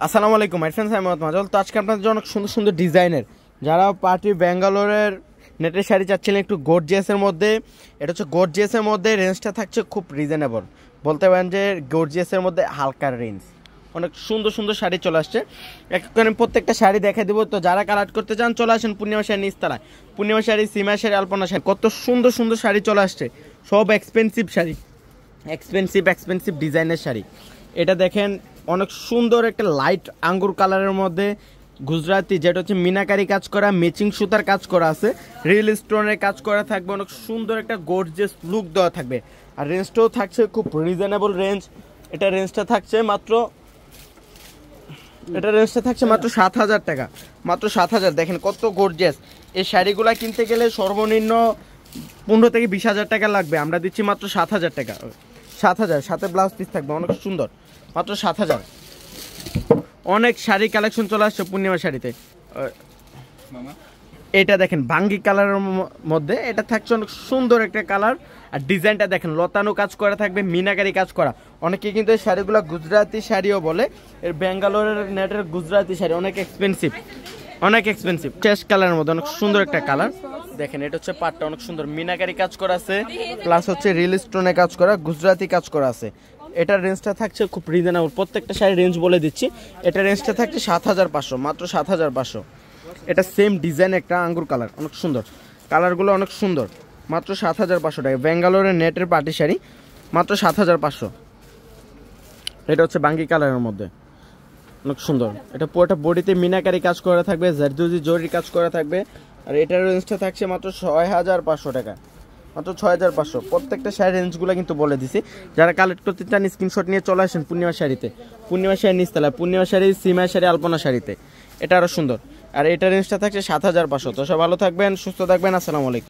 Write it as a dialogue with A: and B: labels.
A: আসসালামু আলাইকুম my friends, আমি মোহাম্মদ মাজল। তো আজকে আপনাদের জন্য অনেক সুন্দর সুন্দর ডিজাইনের যারা পার্টি ব্যাঙ্গালোরের নেটের শাড়ি চাচ্ছিলেন একটু গর্জিয়াসের মধ্যে, এটা হচ্ছে গর্জিয়াসের মধ্যে। রেঞ্জটা থাকছে খুব রিজনেবল, বলতে পারেন যে গর্জিয়াসের মধ্যে হালকার রেঞ্জ। অনেক সুন্দর সুন্দর শাড়ি চলে আসছে, এক করে প্রত্যেকটা শাড়ি দেখে দেবো। তো যারা কালেক্ট করতে চান চলে আসেন পূর্ণিমা শাড়ি নিচতলায়। পূর্ণিমা শাড়ি, সীমা শাড়ি, আলপনা শাড়ি, কত সুন্দর সুন্দর শাড়ি চলে আসছে, সব এক্সপেন্সিভ শাড়ি, এক্সপেন্সিভ ডিজাইনের শাড়ি। এটা দেখেন অনেক সুন্দর একটা লাইট আঙ্গুর কালারের মধ্যে গুজরাটি, যেটা হচ্ছে মিনাকারি কাজ করা, ম্যাচিং সুতার কাজ করা আছে, রিয়েল স্টোনের কাজ করা থাকবে। অনেক সুন্দর একটা গর্জিয়াস লুক দেওয়া থাকবে। আর রেঞ্জটাও থাকছে খুব রিজনেবল রেঞ্জ। এটা রেঞ্জটা থাকছে মাত্র 7,000 টাকা, মাত্র 7,000। দেখেন কত গর্জিয়াস। এই শাড়িগুলা কিনতে গেলে সর্বনিম্ন 15 থেকে 20,000 টাকা লাগবে, আমরা দিচ্ছি মাত্র 7,000 টাকা। 7,000, সাথে ব্লাউজ পিস থাকবে, অনেক সুন্দর, মাত্র 7,000। অনেক শাড়ি কালেকশন চলে আসছে পূর্ণিমা শাড়িতে। এটা দেখেন বাঙ্গি কালারের মধ্যে, এটা থাকছে অনেক সুন্দর একটা কালার। আর ডিজাইনটা দেখেন লতানো কাজ করা থাকবে, মিনাকারি কাজ করা। অনেকে কিন্তু এই শাড়িগুলো গুজরাটি শাড়িও বলে। এর ব্যাঙ্গালোরের নেটের গুজরাটি শাড়ি অনেক এক্সপেন্সিভ, অনেক এক্সপেন্সিভ। চেস্ট কালারের মধ্যে অনেক সুন্দর একটা কালার। দেখেন এটা হচ্ছে পাটটা, অনেক সুন্দর মিনাকারি কাজ করা আছে, প্লাস হচ্ছে রিয়েল স্টোনে কাজ করা, গুজরাটি কাজ করা আছে। এটার রেঞ্জটা থাকছে খুব রিজনেবল, প্রত্যেকটা শাড়ির রেঞ্জ বলে দিচ্ছি। এটার রেঞ্জটা থাকছে 7,500, মাত্র 7,500। এটা সেম ডিজাইন একটা আঙ্গুর কালার, অনেক সুন্দর, কালারগুলো অনেক সুন্দর, মাত্র 7,500 টাকা। ব্যাঙ্গালোরের নেটের পাটি শাড়ি, মাত্র 7,500। এটা হচ্ছে বাঙ্গি কালারের মধ্যে, অনেক সুন্দর। এটা পুরোটা বডিতে মিনাকারি কাজ করা থাকবে, জারদুজি জরির কাজ করা থাকবে। আর এটার রেঞ্জটা থাকছে মাত্র 6,500 টাকা, মাত্র 6,500। প্রত্যেকটা শাড়ির রেঞ্জগুলো কিন্তু বলে দিছি। যারা কালেক্ট করতে চান স্ক্রিনশট নিয়ে চলে আসেন পূর্ণিমা শাড়িতে, পূর্ণিমা শাড়ি নিচতলায়, পূর্ণিমা শাড়ি, সীমা শাড়ি, আলপনা শাড়িতে। এটা আরও সুন্দর। আর এটার রেঞ্জটা থাকছে 7,500। তো সব ভালো থাকবেন, সুস্থ থাকবেন, আসসালামু আলাইকুম।